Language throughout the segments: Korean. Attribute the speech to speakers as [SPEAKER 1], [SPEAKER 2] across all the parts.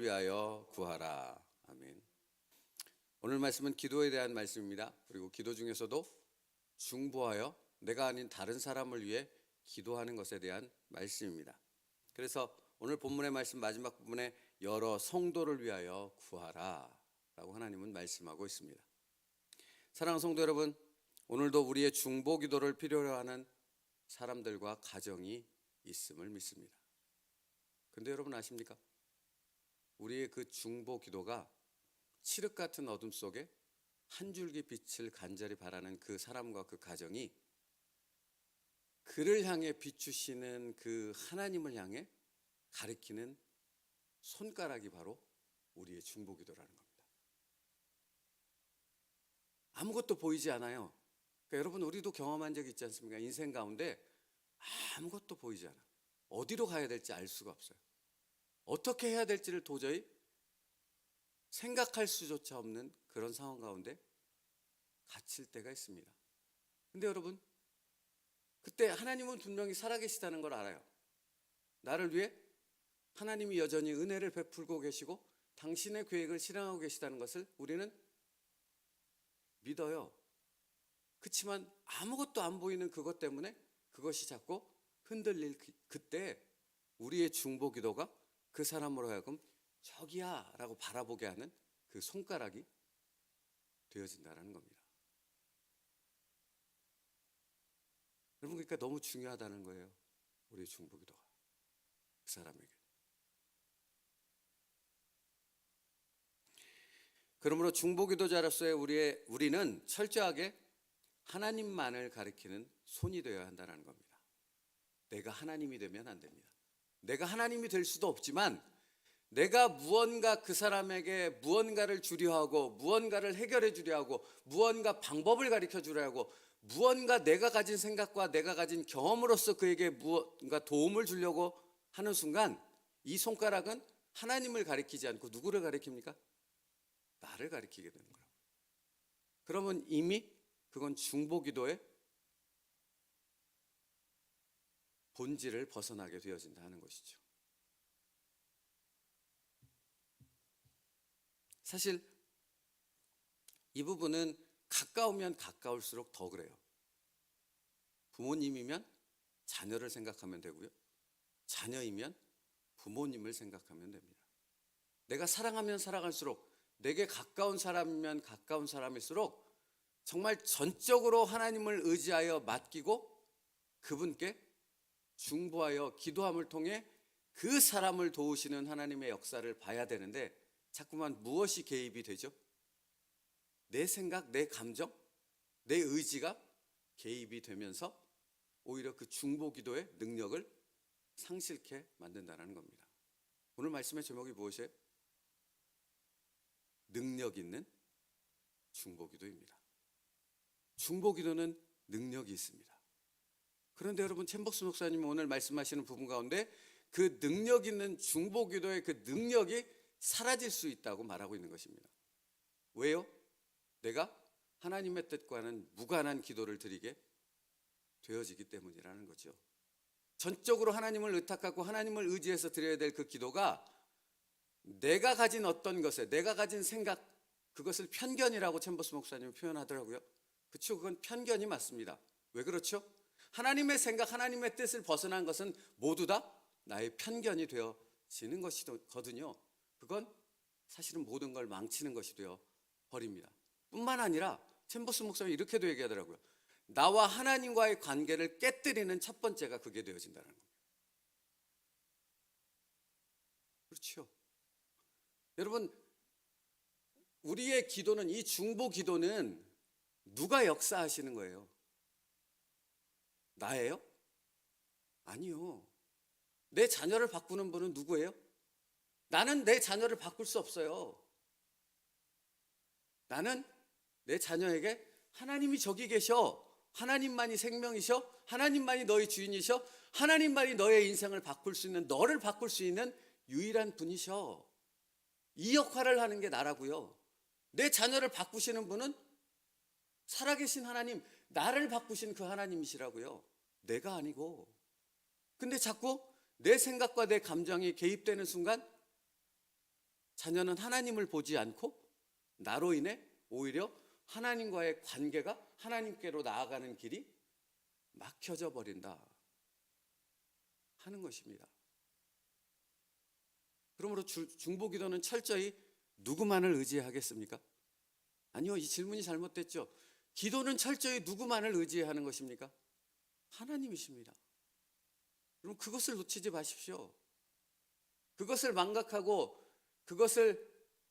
[SPEAKER 1] 위하여 구하라. 아멘. 오늘 말씀은 기도에 대한 말씀입니다. 그리고 기도 중에서도 중보하여 내가 아닌 다른 사람을 위해 기도하는 것에 대한 말씀입니다. 그래서 오늘 본문의 말씀 마지막 부분에 여러 성도를 위하여 구하라 라고 하나님은 말씀하고 있습니다. 사랑하는 성도 여러분, 오늘도 우리의 중보 기도를 필요로 하는 사람들과 가정이 있음을 믿습니다. 근데 여러분 아십니까? 우리의 그 중보 기도가 칠흑 같은 어둠 속에 한 줄기 빛을 간절히 바라는 그 사람과 그 가정이 그를 향해 비추시는 그 하나님을 향해 가리키는 손가락이 바로 우리의 중보 기도라는 겁니다. 아무것도 보이지 않아요. 그러니까 여러분 우리도 경험한 적이 있지 않습니까? 인생 가운데 아무것도 보이지 않아. 어디로 가야 될지 알 수가 없어요. 어떻게 해야 될지를 도저히 생각할 수조차 없는 그런 상황 가운데 갇힐 때가 있습니다. 근데 여러분, 그때 하나님은 분명히 살아계시다는 걸 알아요. 나를 위해 하나님이 여전히 은혜를 베풀고 계시고 당신의 계획을 실행하고 계시다는 것을 우리는 믿어요. 그렇지만 아무것도 안 보이는 그것 때문에 그것이 자꾸 흔들릴 그때 우리의 중보 기도가 그 사람으로 하여금 저기야 라고 바라보게 하는 그 손가락이 되어진다는 겁니다. 여러분, 그러니까 너무 중요하다는 거예요. 우리의 중보 기도가 그 사람에게. 그러므로 중보 기도자로서의 우리는 철저하게 하나님만을 가리키는 손이 되어야 한다는 겁니다. 내가 하나님이 되면 안 됩니다. 내가 하나님이 될 수도 없지만 내가 무언가 그 사람에게 무언가를 주려 하고 무언가를 해결해 주려 하고 무언가 방법을 가르쳐 주려 하고 무언가 내가 가진 생각과 내가 가진 경험으로서 그에게 무언가 도움을 주려고 하는 순간 이 손가락은 하나님을 가리키지 않고 누구를 가리킵니까? 나를 가리키게 되는 거예요. 그러면 이미 그건 중보 기도의 본질을 벗어나게 되어진다 하는 것이죠. 사실 이 부분은 가까우면 가까울수록 더 그래요. 부모님이면 자녀를 생각하면 되고요. 자녀이면 부모님을 생각하면 됩니다. 내가 사랑하면 사랑할수록 내게 가까운 사람이면 가까운 사람일수록 정말 전적으로 하나님을 의지하여 맡기고 그분께 중보하여 기도함을 통해 그 사람을 도우시는 하나님의 역사를 봐야 되는데 자꾸만 무엇이 개입이 되죠? 내 생각, 내 감정, 내 의지가 개입이 되면서 오히려 그 중보 기도의 능력을 상실케 만든다는 겁니다. 오늘 말씀의 제목이 무엇이에요? 능력 있는 중보 기도입니다. 중보 기도는 능력이 있습니다. 그런데 여러분, 챔버스 목사님이 오늘 말씀하시는 부분 가운데 그 능력 있는 중보 기도의 그 능력이 사라질 수 있다고 말하고 있는 것입니다. 왜요? 내가 하나님의 뜻과는 무관한 기도를 드리게 되어지기 때문이라는 거죠. 전적으로 하나님을 의탁하고 하나님을 의지해서 드려야 될 그 기도가 내가 가진 어떤 것에 내가 가진 생각, 그것을 편견이라고 챔버스 목사님이 표현하더라고요. 그렇죠? 그건 편견이 맞습니다. 왜 그렇죠? 하나님의 생각, 하나님의 뜻을 벗어난 것은 모두 다 나의 편견이 되어지는 것이거든요. 그건 사실은 모든 걸 망치는 것이 되어 버립니다. 뿐만 아니라 챔버스 목사님이 이렇게도 얘기하더라고요. 나와 하나님과의 관계를 깨뜨리는 첫 번째가 그게 되어진다는 겁니다. 그렇죠? 여러분, 우리의 기도는, 이 중보 기도는 누가 역사하시는 거예요? 나예요? 아니요. 내 자녀를 바꾸는 분은 누구예요? 나는 내 자녀를 바꿀 수 없어요. 나는 내 자녀에게 하나님이 저기 계셔, 하나님만이 생명이셔, 하나님만이 너의 주인이셔, 하나님만이 너의 인생을 바꿀 수 있는, 너를 바꿀 수 있는 유일한 분이셔. 이 역할을 하는 게 나라고요. 내 자녀를 바꾸시는 분은 살아계신 하나님, 나를 바꾸신 그 하나님이시라고요. 내가 아니고. 근데 자꾸 내 생각과 내 감정이 개입되는 순간 자녀는 하나님을 보지 않고 나로 인해 오히려 하나님과의 관계가 하나님께로 나아가는 길이 막혀져 버린다 하는 것입니다. 그러므로 중보기도는 철저히 누구만을 의지하겠습니까? 아니요, 이 질문이 잘못됐죠. 기도는 철저히 누구만을 의지하는 것입니까? 하나님이십니다. 그럼 그것을 놓치지 마십시오. 그것을 망각하고 그것을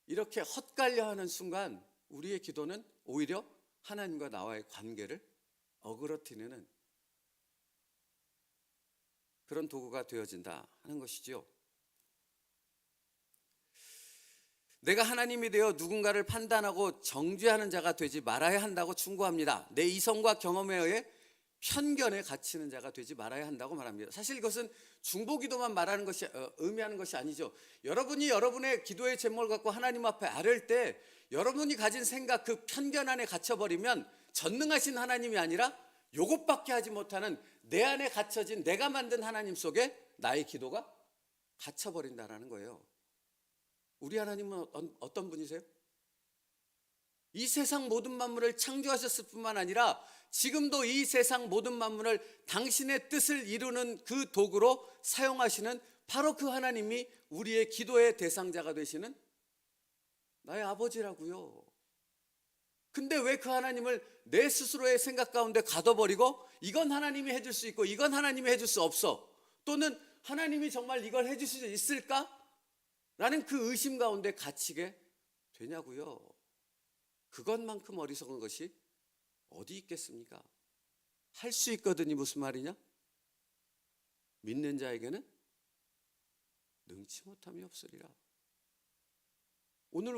[SPEAKER 1] 이렇게 헛갈려 하는 순간 우리의 기도는 오히려 하나님과 나와의 관계를 어그러뜨리는 그런 도구가 되어진다 하는 것이죠. 내가 하나님이 되어 누군가를 판단하고 정죄하는 자가 되지 말아야 한다고 충고합니다. 내 이성과 경험에 의해 편견에 갇히는 자가 되지 말아야 한다고 말합니다. 사실 이것은 중보기도만 말하는 것이 의미하는 것이 아니죠. 여러분이 여러분의 기도의 제목을 갖고 하나님 앞에 아뢰을 때 여러분이 가진 생각 그 편견 안에 갇혀버리면 전능하신 하나님이 아니라 요것밖에 하지 못하는 내 안에 갇혀진 내가 만든 하나님 속에 나의 기도가 갇혀버린다는 거예요. 우리 하나님은 어떤 분이세요? 이 세상 모든 만물을 창조하셨을 뿐만 아니라 지금도 이 세상 모든 만물을 당신의 뜻을 이루는 그 도구로 사용하시는 바로 그 하나님이 우리의 기도의 대상자가 되시는 나의 아버지라고요. 근데 왜 그 하나님을 내 스스로의 생각 가운데 가둬버리고 이건 하나님이 해줄 수 있고 이건 하나님이 해줄 수 없어, 또는 하나님이 정말 이걸 해줄 수 있을까? 라는 그 의심 가운데 갇히게 되냐고요. 그것만큼 어리석은 것이 어디 있겠습니까? 할 수 있거든이 무슨 말이냐? 믿는 자에게는 능치 못함이 없으리라. 오늘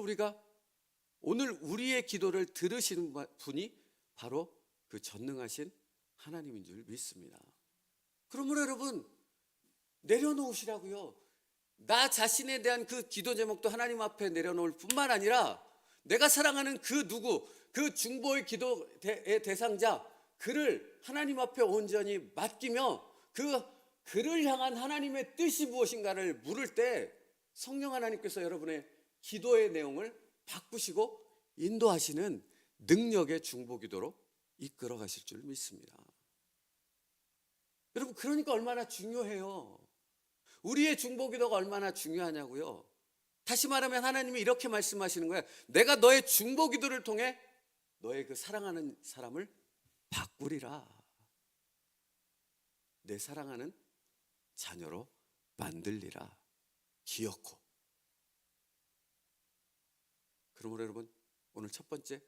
[SPEAKER 1] 우리의 기도를 들으시는 분이 바로 그 전능하신 하나님인 줄 믿습니다. 그러므로 여러분 내려놓으시라고요. 나 자신에 대한 그 기도 제목도 하나님 앞에 내려놓을 뿐만 아니라 내가 사랑하는 그 누구, 그 중보의 기도의 대상자, 그를 하나님 앞에 온전히 맡기며 그를 향한 하나님의 뜻이 무엇인가를 물을 때 성령 하나님께서 여러분의 기도의 내용을 바꾸시고 인도하시는 능력의 중보기도로 이끌어 가실 줄 믿습니다. 여러분, 그러니까 얼마나 중요해요. 우리의 중보기도가 얼마나 중요하냐고요. 다시 말하면 하나님이 이렇게 말씀하시는 거예요. 내가 너의 중보기도를 통해 너의 그 사랑하는 사람을 바꾸리라. 내 사랑하는 자녀로 만들리라. 기어코. 그러므로 여러분, 오늘 첫 번째,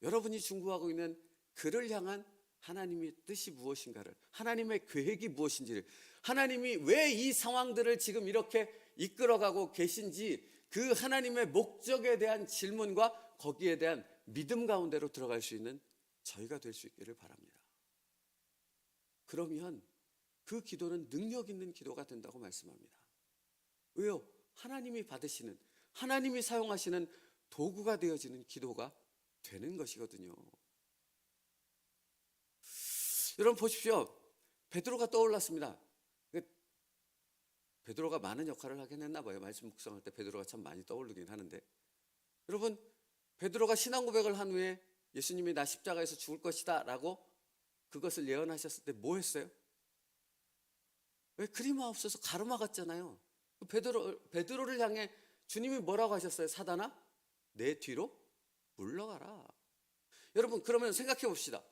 [SPEAKER 1] 여러분이 중보하고 있는 그를 향한 하나님의 뜻이 무엇인가를, 하나님의 계획이 무엇인지를, 하나님이 왜 이 상황들을 지금 이렇게 이끌어가고 계신지 그 하나님의 목적에 대한 질문과 거기에 대한 믿음 가운데로 들어갈 수 있는 저희가 될 수 있기를 바랍니다. 그러면 그 기도는 능력 있는 기도가 된다고 말씀합니다. 왜요? 하나님이 받으시는, 하나님이 사용하시는 도구가 되어지는 기도가 되는 것이거든요. 여러분 보십시오. 베드로가 떠올랐습니다. 베드로가 많은 역할을 하긴 했나 봐요. 말씀 묵상할 때 베드로가 참 많이 떠오르긴 하는데, 여러분 베드로가 신앙 고백을 한 후에 예수님이 나 십자가에서 죽을 것이다 라고 그것을 예언하셨을 때 뭐 했어요? 왜 그리마옵소서 가르마 같잖아요. 베드로를 향해 주님이 뭐라고 하셨어요? 사단아, 내 뒤로 물러가라. 여러분, 그러면 생각해 봅시다.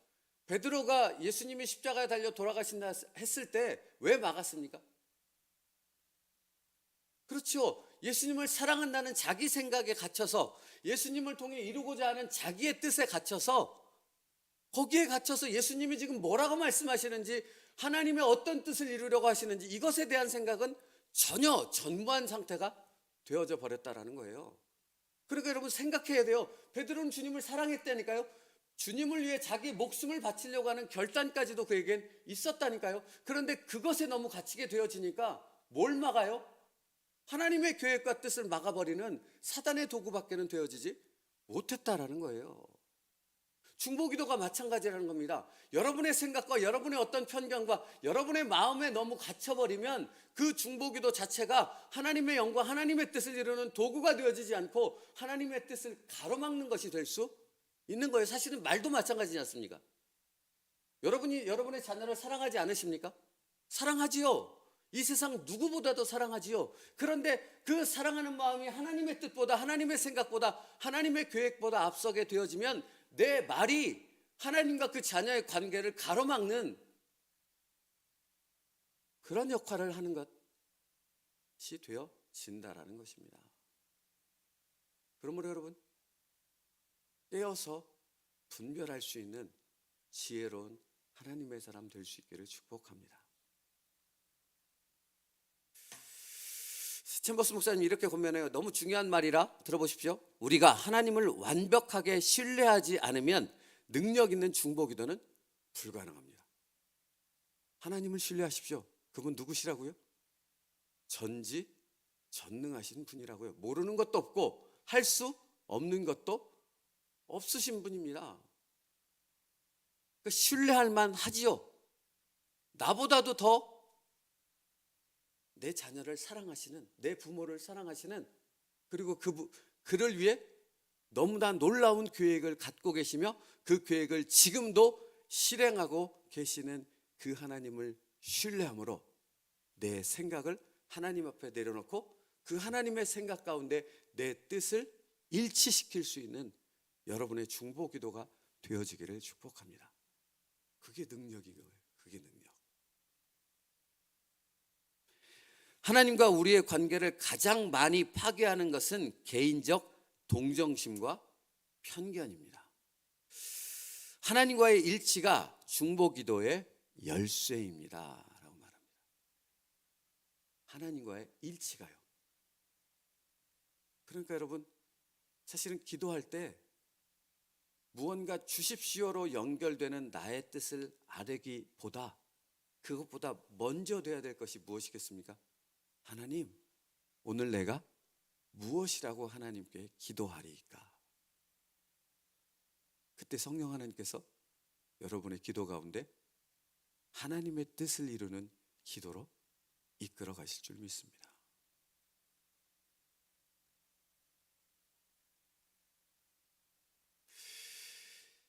[SPEAKER 1] 베드로가 예수님이 십자가에 달려 돌아가신다 했을 때 왜 막았습니까? 그렇죠. 예수님을 사랑한다는 자기 생각에 갇혀서, 예수님을 통해 이루고자 하는 자기의 뜻에 갇혀서, 거기에 갇혀서 예수님이 지금 뭐라고 말씀하시는지, 하나님의 어떤 뜻을 이루려고 하시는지 이것에 대한 생각은 전혀 전무한 상태가 되어져 버렸다라는 거예요. 그러니까 여러분 생각해야 돼요. 베드로는 주님을 사랑했다니까요. 주님을 위해 자기 목숨을 바치려고 하는 결단까지도 그에겐 있었다니까요. 그런데 그것에 너무 갇히게 되어지니까 뭘 막아요? 하나님의 계획과 뜻을 막아버리는 사단의 도구밖에는 되어지지 못했다라는 거예요. 중보기도가 마찬가지라는 겁니다. 여러분의 생각과 여러분의 어떤 편견과 여러분의 마음에 너무 갇혀버리면 그 중보기도 자체가 하나님의 영과 하나님의 뜻을 이루는 도구가 되어지지 않고 하나님의 뜻을 가로막는 것이 될 수 있는 거예요. 사실은 말도 마찬가지지 않습니까? 여러분이 여러분의 자녀를 사랑하지 않으십니까? 사랑하지요. 이 세상 누구보다도 사랑하지요. 그런데 그 사랑하는 마음이 하나님의 뜻보다, 하나님의 생각보다, 하나님의 계획보다 앞서게 되어지면 내 말이 하나님과 그 자녀의 관계를 가로막는 그런 역할을 하는 것이 되어진다라는 것입니다. 그러므로 여러분, 떼어서 분별할 수 있는 지혜로운 하나님의 사람 될 수 있기를 축복합니다. 챔버스 목사님이 이렇게 권면해요. 너무 중요한 말이라 들어보십시오. 우리가 하나님을 완벽하게 신뢰하지 않으면 능력 있는 중보기도는 불가능합니다. 하나님을 신뢰하십시오. 그분 누구시라고요? 전지전능하신 분이라고요. 모르는 것도 없고 할 수 없는 것도 없으신 분입니다. 그러니까 신뢰할 만하지요. 나보다도 더 내 자녀를 사랑하시는, 내 부모를 사랑하시는, 그리고 그를 위해 너무나 놀라운 계획을 갖고 계시며 그 계획을 지금도 실행하고 계시는 그 하나님을 신뢰함으로 내 생각을 하나님 앞에 내려놓고 그 하나님의 생각 가운데 내 뜻을 일치시킬 수 있는 여러분의 중보기도가 되어지기를 축복합니다. 그게 능력인 거예요. 그게 능력. 하나님과 우리의 관계를 가장 많이 파괴하는 것은 개인적 동정심과 편견입니다. 하나님과의 일치가 중보기도의 열쇠입니다 라고 말합니다. 하나님과의 일치가요. 그러니까 여러분, 사실은 기도할 때 무언가 주십시오로 연결되는 나의 뜻을 아뢰기보다 그것보다 먼저 돼야 될 것이 무엇이겠습니까? 하나님, 오늘 내가 무엇이라고 하나님께 기도하리이까? 그때 성령 하나님께서 여러분의 기도 가운데 하나님의 뜻을 이루는 기도로 이끌어 가실 줄 믿습니다.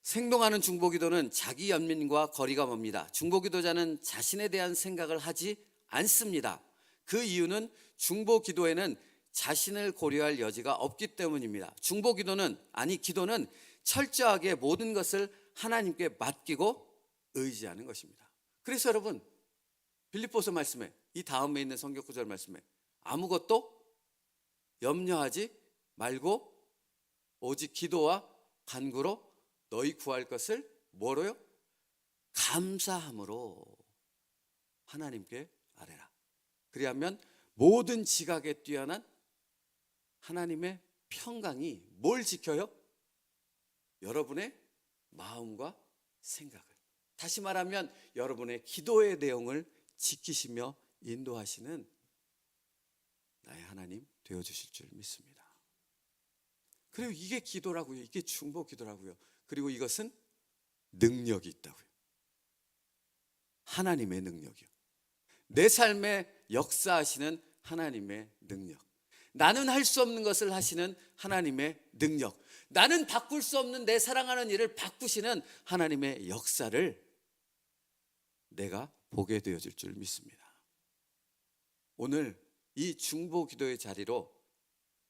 [SPEAKER 1] 생동하는 중보기도는 자기 연민과 거리가 멉니다. 중보기도자는 자신에 대한 생각을 하지 않습니다. 그 이유는 중보기도에는 자신을 고려할 여지가 없기 때문입니다. 기도는 철저하게 모든 것을 하나님께 맡기고 의지하는 것입니다. 그래서 여러분, 빌립보서 말씀에, 이 다음에 있는 성경 구절 말씀에 아무것도 염려하지 말고 오직 기도와 간구로 너희 구할 것을 뭐로요? 감사함으로 하나님께 아뢰라. 그리하면 모든 지각에 뛰어난 하나님의 평강이 뭘 지켜요? 여러분의 마음과 생각을. 다시 말하면 여러분의 기도의 내용을 지키시며 인도하시는 나의 하나님 되어주실 줄 믿습니다. 그리고 이게 기도라고요. 이게 중보 기도라고요. 그리고 이것은 능력이 있다고요. 하나님의 능력이요. 내 삶에 역사하시는 하나님의 능력. 나는 할 수 없는 것을 하시는 하나님의 능력. 나는 바꿀 수 없는 내 사랑하는 일을 바꾸시는 하나님의 역사를 내가 보게 되어질 줄 믿습니다. 오늘 이 중보 기도의 자리로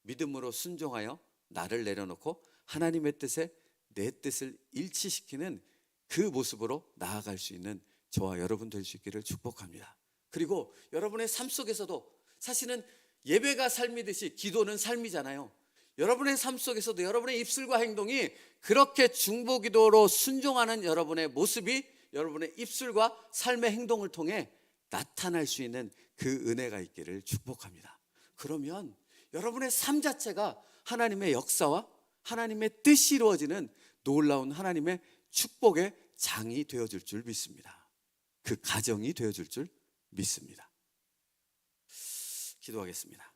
[SPEAKER 1] 믿음으로 순종하여 나를 내려놓고 하나님의 뜻에 내 뜻을 일치시키는 그 모습으로 나아갈 수 있는 저와 여러분 될 수 있기를 축복합니다. 그리고 여러분의 삶 속에서도 사실은 예배가 삶이듯이 기도는 삶이잖아요. 여러분의 삶 속에서도 여러분의 입술과 행동이 그렇게 중보 기도로 순종하는 여러분의 모습이 여러분의 입술과 삶의 행동을 통해 나타날 수 있는 그 은혜가 있기를 축복합니다. 그러면 여러분의 삶 자체가 하나님의 역사와 하나님의 뜻이 이루어지는 놀라운 하나님의 축복의 장이 되어줄 줄 믿습니다. 그 가정이 되어줄 줄 믿습니다. 기도하겠습니다.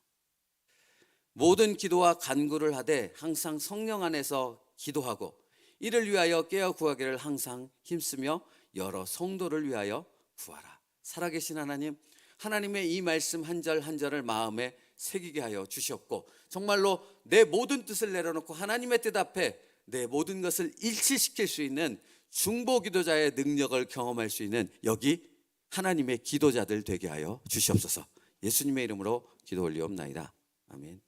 [SPEAKER 1] 모든 기도와 간구를 하되 항상 성령 안에서 기도하고 이를 위하여 깨어 구하기를 항상 힘쓰며 여러 성도를 위하여 구하라. 살아계신 하나님, 하나님의 이 말씀 한 절 한 절을 마음에 새기게 하여 주시옵고, 정말로 내 모든 뜻을 내려놓고 하나님의 뜻 앞에 내 모든 것을 일치시킬 수 있는 중보 기도자의 능력을 경험할 수 있는 여기 하나님의 기도자들 되게 하여 주시옵소서. 예수님의 이름으로 기도 올리옵나이다. 아멘.